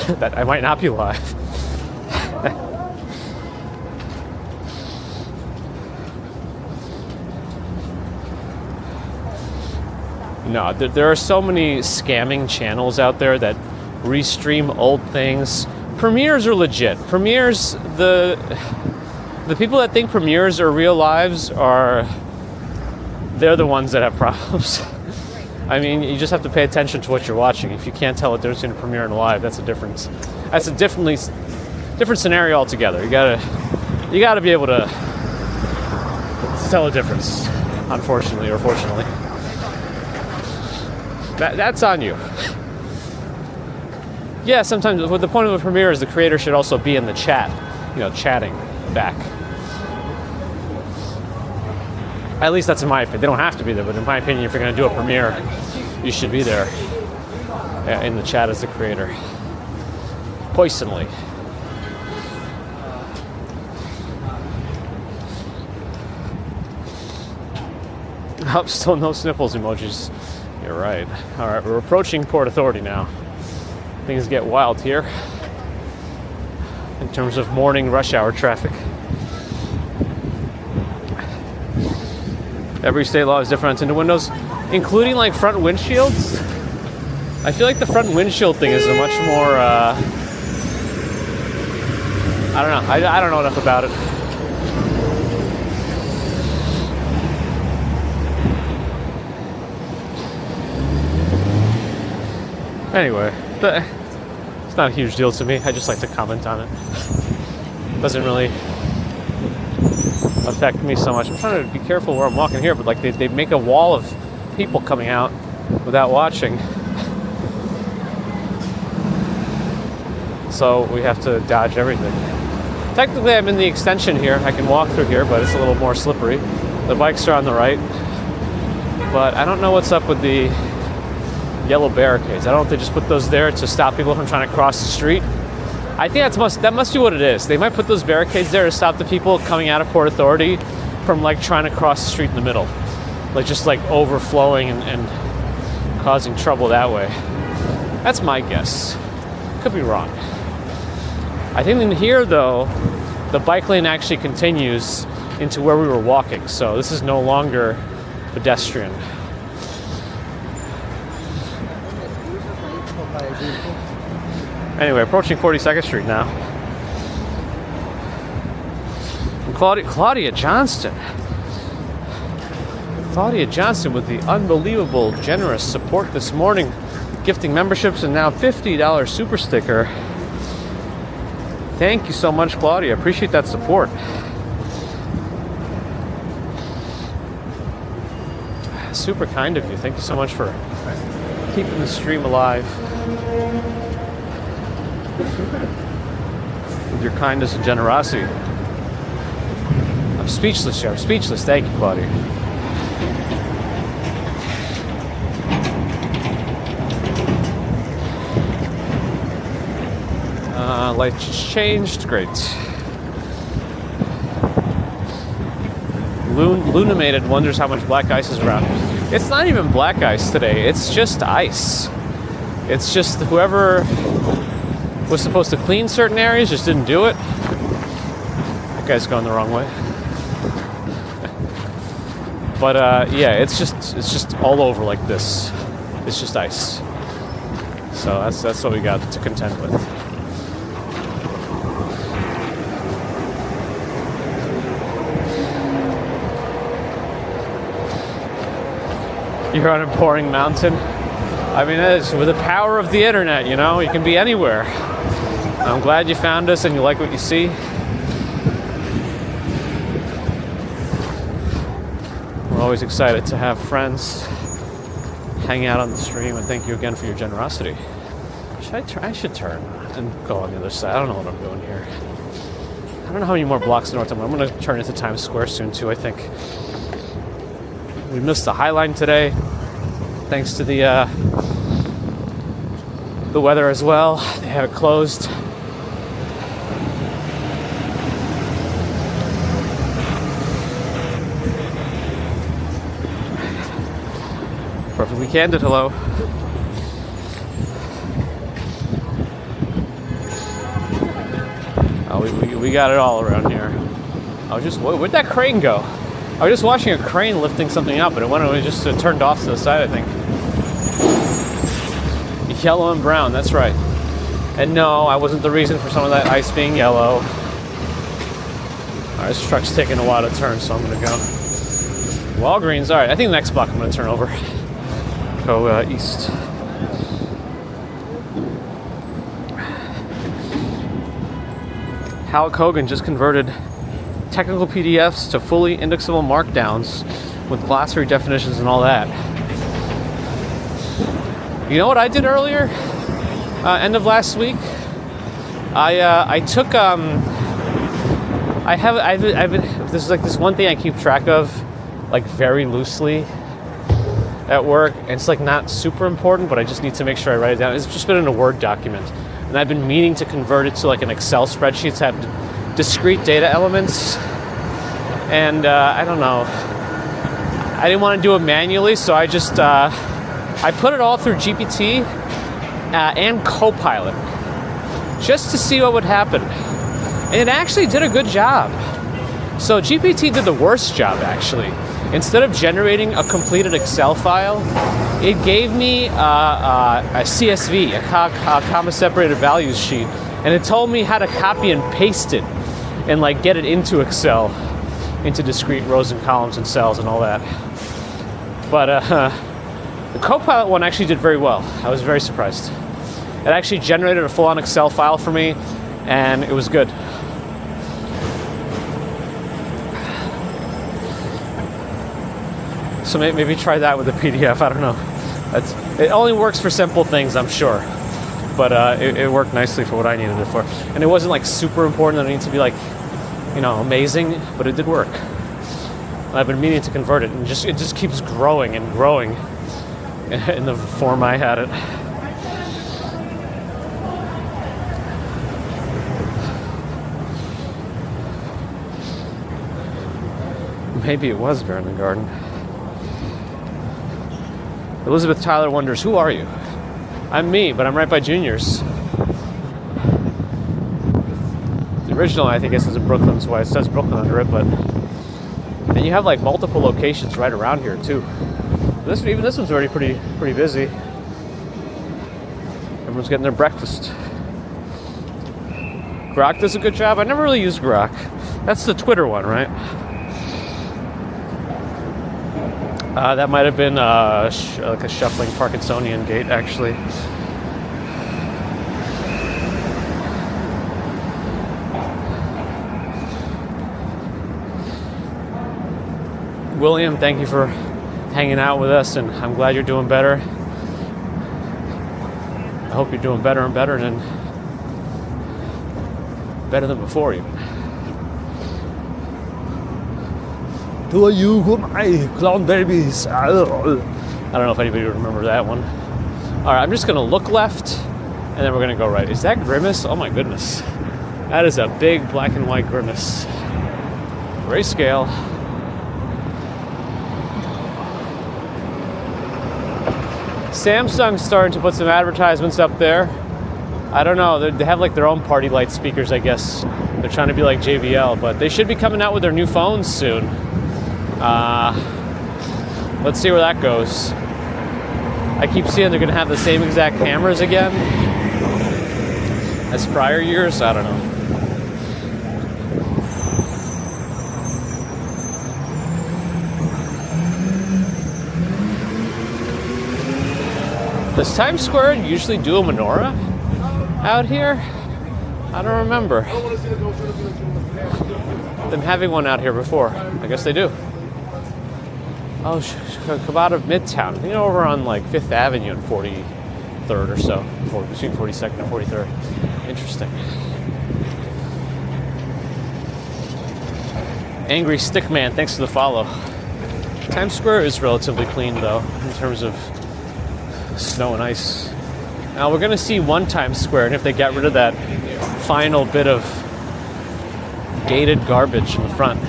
that I might not be live. No, there are so many scamming channels out there that restream old things. Premieres are legit. Premieres, the people that think premieres are real lives they're the ones that have problems. I mean, you just have to pay attention to what you're watching. If you can't tell the difference between a premiere and a live, that's a different scenario altogether. You gotta be able to tell a difference, unfortunately or fortunately. That's on you. Yeah, sometimes the point of a premiere is the creator should also be in the chat, chatting back. At least that's in my opinion. They don't have to be there, but in my opinion, if you're going to do a premiere, you should be there in the chat as the creator. Personally. Oh, still no sniffles emojis. You're right. All right, we're approaching Port Authority now. Things get wild here in terms of morning rush hour traffic. Every state law is different on tinted windows, including like front windshields. I feel like the front windshield thing is a much more, I don't know. I don't know enough about it. Anyway, it's not a huge deal to me. I just like to comment on it. Doesn't really affect me so much. I'm trying to be careful where I'm walking here, but like they make a wall of people coming out without watching. So we have to dodge everything. Technically, I'm in the extension here. I can walk through here, but it's a little more slippery. The bikes are on the right. But I don't know what's up with the yellow barricades. I don't know if they just put those there to stop people from trying to cross the street. I think that must be what it is. They might put those barricades there to stop the people coming out of Port Authority from like trying to cross the street in the middle. Like just like overflowing and causing trouble that way. That's my guess. Could be wrong. I think in here though, the bike lane actually continues into where we were walking. So this is no longer pedestrian. Anyway, approaching 42nd Street now. And Claudia Johnston. Claudia Johnston with the unbelievable generous support this morning, gifting memberships and now $50 super sticker. Thank you so much, Claudia. Appreciate that support. Super kind of you. Thank you so much for keeping the stream alive. With your kindness and generosity. I'm speechless here. I'm speechless. Thank you, Claudia. Light just changed. Great. Lunamated wonders how much black ice is around. It's not even black ice today. It's just ice. It's just whoever was supposed to clean certain areas just didn't do it. That guy's going the wrong way. But yeah, it's just all over like this. It's just ice. So that's what we got to contend with. You're on a pouring mountain. I mean, it is with the power of the internet, you know, you can be anywhere. I'm glad you found us and you like what you see. We're always excited to have friends hang out on the stream, and thank you again for your generosity. I should turn and go on the other side. I don't know what I'm doing here. I don't know how many more blocks north I'm going to turn into Times Square soon too, I think. We missed the Highline today, thanks to the weather as well. They have it closed. Perfectly candid, hello. Oh, we got it all around here. I was just, where'd that crane go? I was just watching a crane lifting something up, but it just turned off to the side, I think. Yellow and brown, that's right. And no, I wasn't the reason for some of that ice being yellow. Alright, this truck's taking a while to turn, so I'm gonna go. Walgreens, alright, I think the next block I'm gonna turn over. Go east. Hal Kogan just converted technical PDFs to fully indexable markdowns with glossary definitions and all that. You know what I did earlier? End of last week? I took this is like this one thing I keep track of, like very loosely at work. And it's like not super important, but I just need to make sure I write it down. It's just been in a Word document, and I've been meaning to convert it to like an Excel spreadsheet to have discrete data elements. And I don't know. I didn't want to do it manually, so I just I put it all through GPT and Copilot just to see what would happen. And it actually did a good job. So GPT did the worst job, actually. Instead of generating a completed Excel file, it gave me a CSV, a comma-separated values sheet, and it told me how to copy and paste it and like get it into Excel, into discrete rows and columns and cells and all that. But the Copilot one actually did very well. I was very surprised. It actually generated a full-on Excel file for me, and it was good. So maybe try that with the PDF. I don't know. It only works for simple things, I'm sure. But it worked nicely for what I needed it for. And it wasn't like super important that it needs to be like, you know, amazing, but it did work. And I've been meaning to convert it, and it just keeps growing and growing in the form I had it. Maybe it was Bear in the Garden. Elizabeth Tyler wonders, who are you? I'm me, but I'm right by Junior's. The original, I think, is in Brooklyn, so it says Brooklyn under it, but... And you have, like, multiple locations right around here, too. Even this one's already pretty busy. Everyone's getting their breakfast. Grok does a good job. I never really used Grok. That's the Twitter one, right? That might have been like a shuffling Parkinsonian gait, actually. William, thank you for hanging out with us, and I'm glad you're doing better. I hope you're doing better and better, and better than before, even. Who are you? Who am I? Clown babies. I don't know if anybody would remember that one. All right, I'm just going to look left, and then we're going to go right. Is that Grimace? Oh, my goodness. That is a big black and white Grimace. Grayscale. Samsung's starting to put some advertisements up there. I don't know. They have like their own party light speakers, I guess. They're trying to be like JBL, but they should be coming out with their new phones soon. Let's see where that goes. I keep seeing they're going to have the same exact cameras again as prior years. I don't know. Does Times Square usually do a menorah out here? I don't remember them having one out here before. I guess they do. Oh, come out of Midtown. You know, over on like 5th Avenue and 43rd or so, between 42nd and 43rd. Interesting. Angry Stickman, thanks for the follow. Times Square is relatively clean though, in terms of snow and ice. Now we're gonna see one Times Square, and if they get rid of that final bit of gated garbage in the front.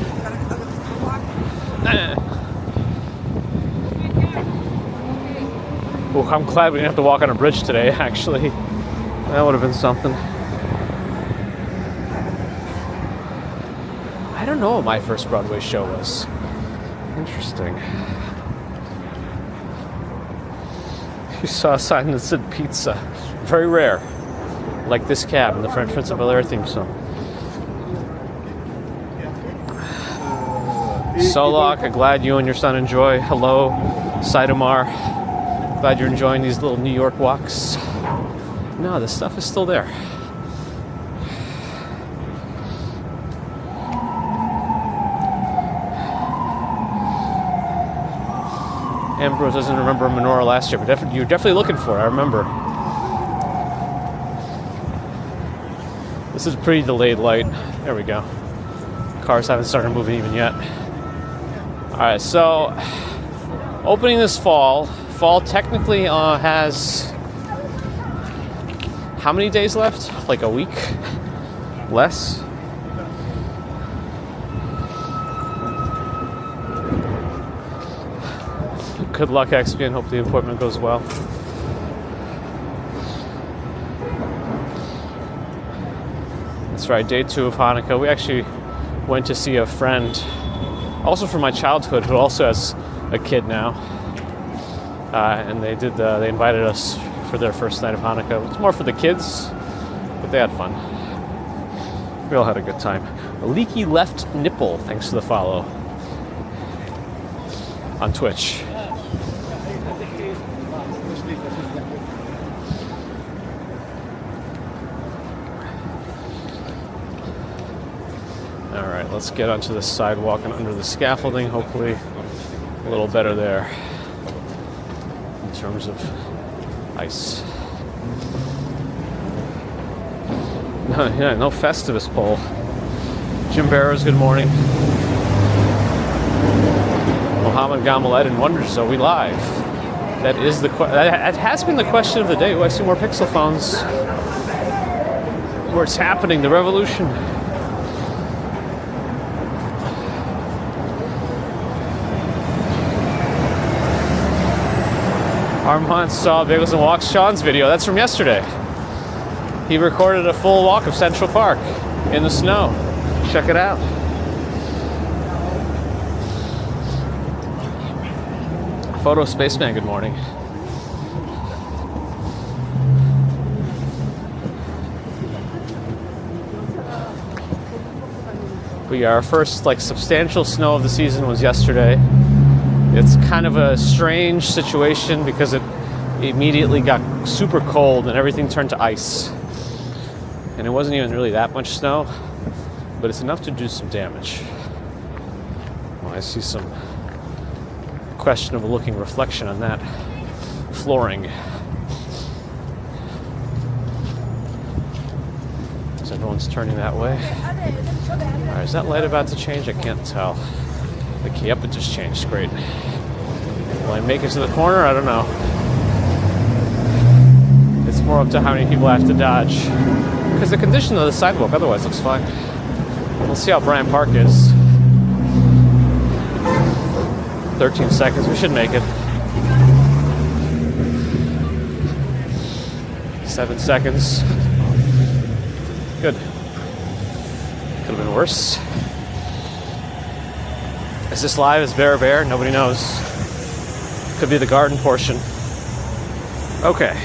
Oh, I'm glad we didn't have to walk on a bridge today, actually. That would have been something. I don't know what my first Broadway show was. Interesting. You saw a sign that said pizza. Very rare. Like this cab in the French Prince of Bel-Air theme song. Solok, I'm glad you and your son enjoy. Hello, Saidomar. Glad you're enjoying these little New York walks. No, the stuff is still there. Ambrose doesn't remember a menorah last year, but you're definitely looking for it, I remember. This is pretty delayed light. There we go. Cars haven't started moving even yet. Alright, so opening this fall technically has how many days left? Like a week? Less? Good luck, XP, and hope the appointment goes well. That's right, day 2 of Hanukkah. We actually went to see a friend, also from my childhood, who also has a kid now. And they invited us for their first night of Hanukkah. It's more for the kids, but they had fun. We all had a good time. A leaky left nipple, thanks to the follow on Twitch. Alright, let's get onto the sidewalk and under the scaffolding. Hopefully a little better there in terms of ice. No Festivus poll. Jim Barrows, good morning. Mohammed Gamaled and Wonder So we live. That is that has been the question of the day. Oh, I see more Pixel phones. Where it's happening, the revolution. Armand saw Bagels and Walks Sean's video. That's from yesterday. He recorded a full walk of Central Park in the snow. Check it out. Photo Spaceman, good morning. But yeah, our first substantial snow of the season was yesterday. It's kind of a strange situation because it immediately got super cold and everything turned to ice. And it wasn't even really that much snow, but it's enough to do some damage. Well, I see some questionable looking reflection on that flooring. So everyone's turning that way. Alright, is that light about to change? I can't tell. Yep, it just changed. Great. Will I make it to the corner? I don't know. It's more up to how many people I have to dodge. Because the condition of the sidewalk otherwise looks fine. We'll see how Bryant Park is. 13 seconds. We should make it. 7 seconds. Good. Could have been worse. Is this live? Is Bear? Nobody knows. Could be the garden portion. Okay.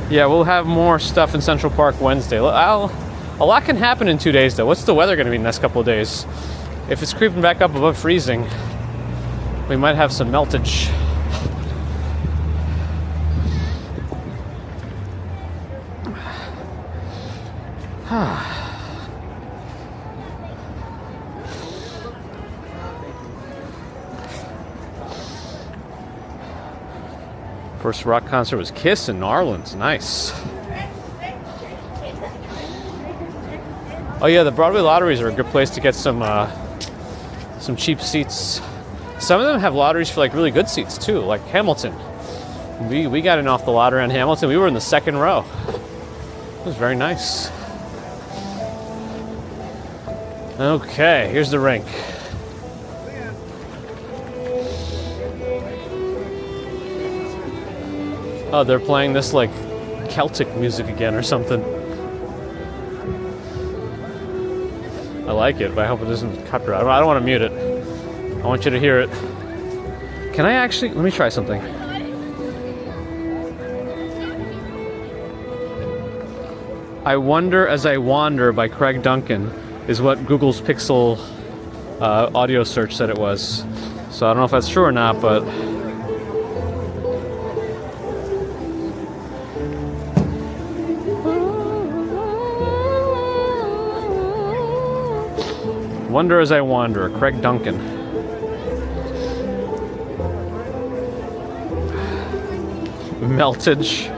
Yeah, we'll have more stuff in Central Park Wednesday. A lot can happen in 2 days, though. What's the weather going to be in the next couple of days? If it's creeping back up above freezing, we might have some meltage. First rock concert was Kiss in New Orleans. Nice. Oh yeah, the Broadway lotteries are a good place to get some cheap seats. Some of them have lotteries for like really good seats too, like Hamilton. We got in off the lottery on Hamilton. We were in the second row. It was very nice. Okay, here's the rink. Oh, they're playing this like Celtic music again or something. I like it, but I hope it doesn't copyright. I don't want to mute it. I want you to hear it. Can I actually? Let me try something. I Wonder As I Wander by Craig Duncan is what Google's Pixel audio search said it was. So I don't know if that's true or not, but Wonder As I Wander, Craig Duncan. Meltage.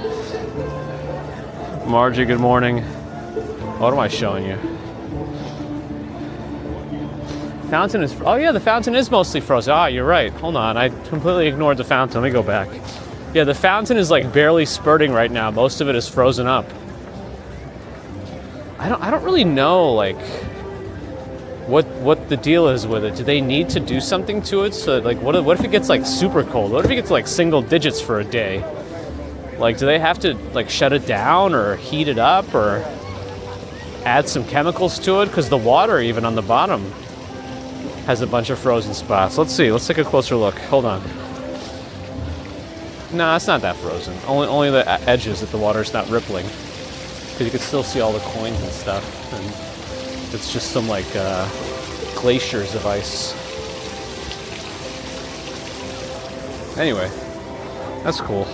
Margie, good morning. What am I showing you? Fountain is... Oh yeah, the fountain is mostly frozen. Ah, you're right. Hold on, I completely ignored the fountain. Let me go back. Yeah, the fountain is like barely spurting right now. Most of it is frozen up. I don't really know, like... What the deal is with it. Do they need to do something to it? So like what if it gets like super cold? What if it gets like single digits for a day? Like do they have to like shut it down or heat it up or add some chemicals to it? Because the water even on the bottom has a bunch of frozen spots. Let's see. Let's take a closer look. Hold on. No, it's not that frozen. Only the edges that the water's not rippling. Because you can still see all the coins and stuff. And it's just some like glaciers of ice. Anyway, that's cool.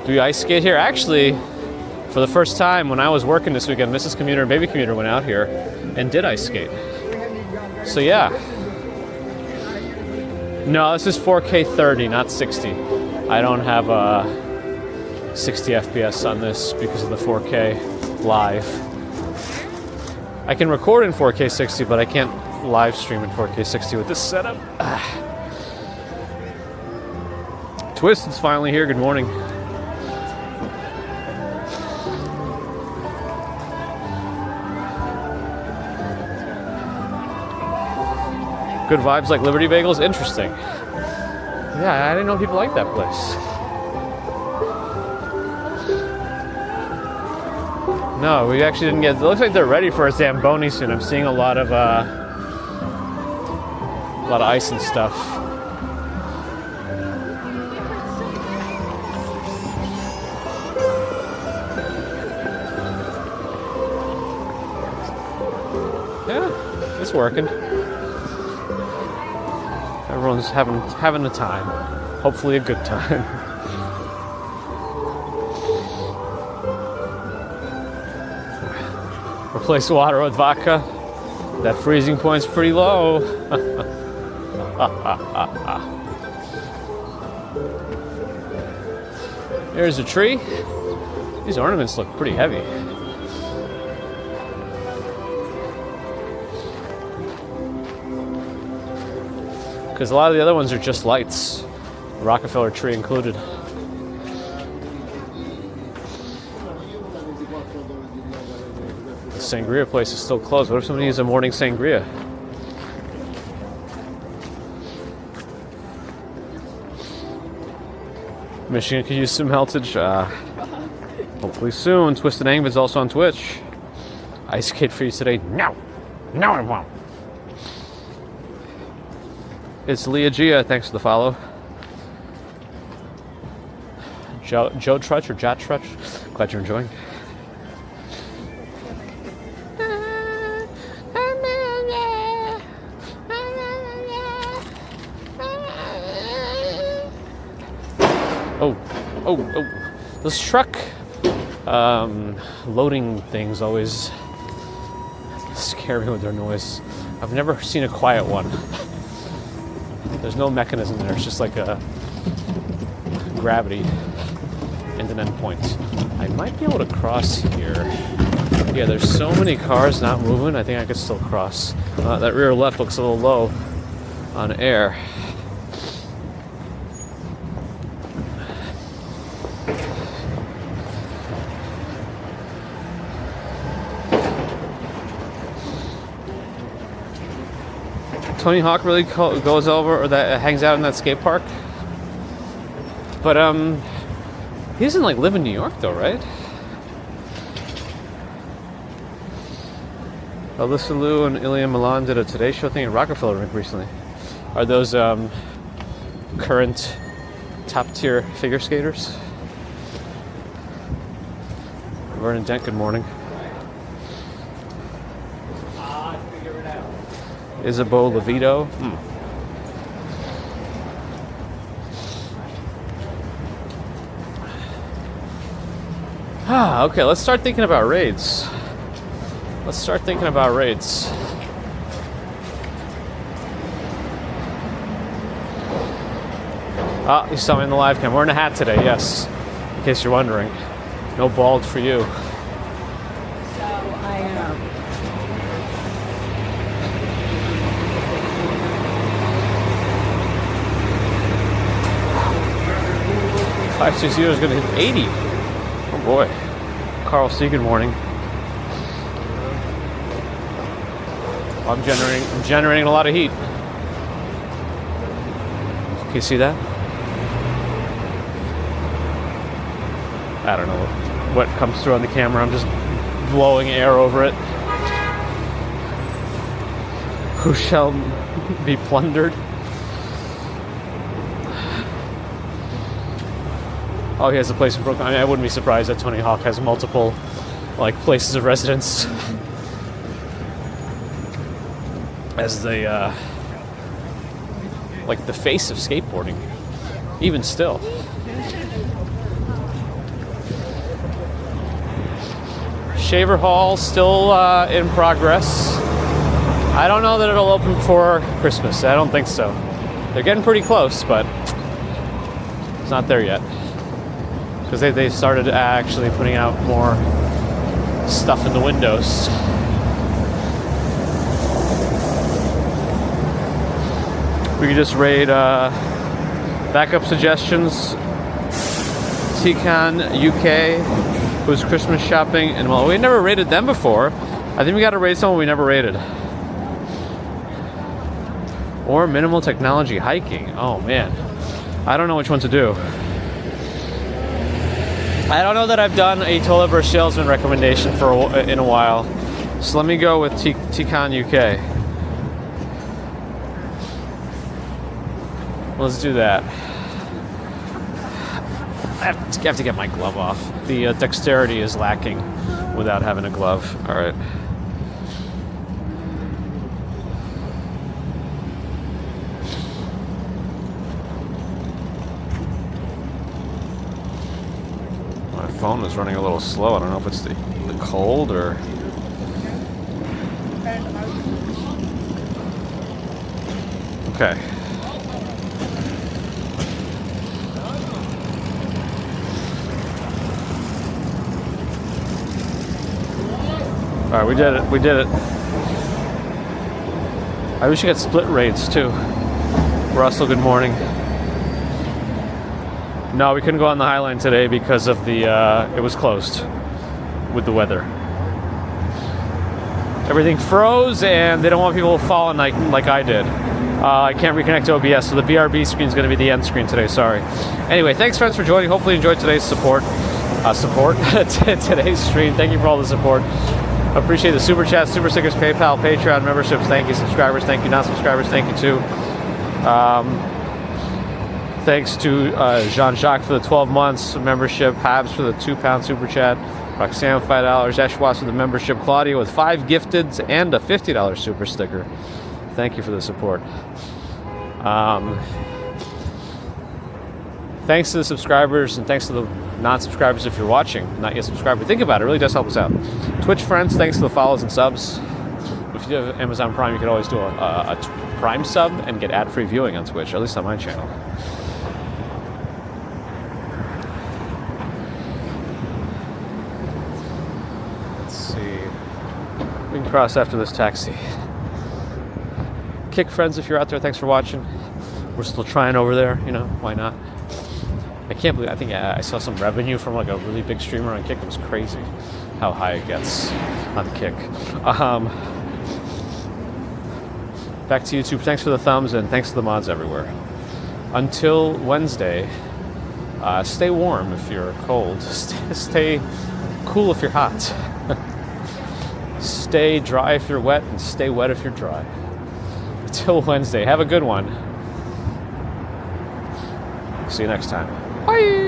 Do we ice skate here? Actually, for the first time when I was working this weekend, Mrs. Commuter and Baby Commuter went out here and did ice skate. So yeah. No, this is 4K 30, not 60. I don't have 60 FPS on this because of the 4K live. I can record in 4K 60, but I can't live stream in 4K 60 with this setup. Twist is finally here. Good morning. Good vibes like Liberty Bagels? Interesting. Yeah, I didn't know people like that place. No, we actually didn't get... It looks like they're ready for a Zamboni soon. I'm seeing a lot of ice and stuff. Yeah, it's working. Everyone's having a time. Hopefully a good time. Replace water with vodka. That freezing point's pretty low. There's a tree. These ornaments look pretty heavy. Because a lot of the other ones are just lights. Rockefeller tree included. The sangria place is still closed. What if somebody needs a morning sangria? Michigan could use some meltage. Hopefully soon. Twisted Angvin's also on Twitch. Ice skate for you today. No! No, I won't. It's Leah Gia. Thanks for the follow. Joe Trutch or Jot Trutch. Glad you're enjoying. Oh, those truck loading things always scare me with their noise. I've never seen a quiet one. There's no mechanism there. It's just like a gravity and an endpoint. I might be able to cross here. Yeah, there's so many cars not moving. I think I could still cross. That rear left looks a little low on air. Tony Hawk really goes over, or that hangs out in that skate park. But he doesn't like live in New York though, right? Alyssa Liu and Ilya Milan did a Today Show thing at Rockefeller Rink recently. Are those current top tier figure skaters? Vernon Dent, good morning. Isabeau Levito. Okay, let's start thinking about raids. You saw me in the live cam. We're in a hat today, yes. In case you're wondering. No bald for you. So I am. 560 is going to hit 80. Oh boy. Carl C, good morning. I'm generating a lot of heat. Can you see that? I don't know what comes through on the camera. I'm just blowing air over it. Who shall be plundered? Oh, he has a place in Brooklyn. I mean, I wouldn't be surprised that Tony Hawk has multiple, like, places of residence. As the, like, the face of skateboarding. Even still. Shaver Hall still in progress. I don't know that it'll open before Christmas. I don't think so. They're getting pretty close, but it's not there yet. Because they started actually putting out more stuff in the windows. We could just raid backup suggestions. Tican UK, who's Christmas shopping, and well, we never raided them before. I think we got to raid someone we never raided. Or minimal technology hiking. Oh man, I don't know which one to do. I don't know that I've done a toilet brush salesman recommendation in a while, so let me go with Tican UK. Let's do that. I have to get my glove off. The dexterity is lacking without having a glove. All right. My phone is running a little slow. I don't know if it's the cold or... Okay. All right, we did it. I wish you got split raids too. Russell, good morning. No, we couldn't go on the Highline today because of the, it was closed with the weather. Everything froze and they don't want people falling like I did. I can't reconnect to OBS, so the BRB screen is going to be the end screen today, sorry. Anyway, thanks friends for joining. Hopefully you enjoyed today's today's stream. Thank you for all the support. Appreciate the super chats, super stickers, PayPal, Patreon memberships. Thank you, subscribers. Thank you, non-subscribers. Thank you too. Thanks to Jean-Jacques for the 12 months membership, Habs for the £2 super chat, Roxanne $5, Eshwas for the membership, Claudia with 5 gifteds and a $50 super sticker. Thank you for the support. Thanks to the subscribers and thanks to the non-subscribers if you're watching, not yet subscribed. But think about it, it really does help us out. Twitch friends, thanks to the follows and subs. If you have Amazon Prime, you can always do a Prime sub and get ad-free viewing on Twitch, or at least on my channel. cross after this taxi. Kick friends, if you're out there, thanks for watching. We're still trying over there, you know, why not? I can't believe, I think I saw some revenue from like a really big streamer on Kick. It was crazy how high it gets on Kick. Back to YouTube. Thanks for the thumbs and thanks to the mods everywhere. Until Wednesday, stay warm if you're cold. Stay cool if you're hot. Stay dry if you're wet and stay wet if you're dry. Until Wednesday, have a good one. See you next time. Bye!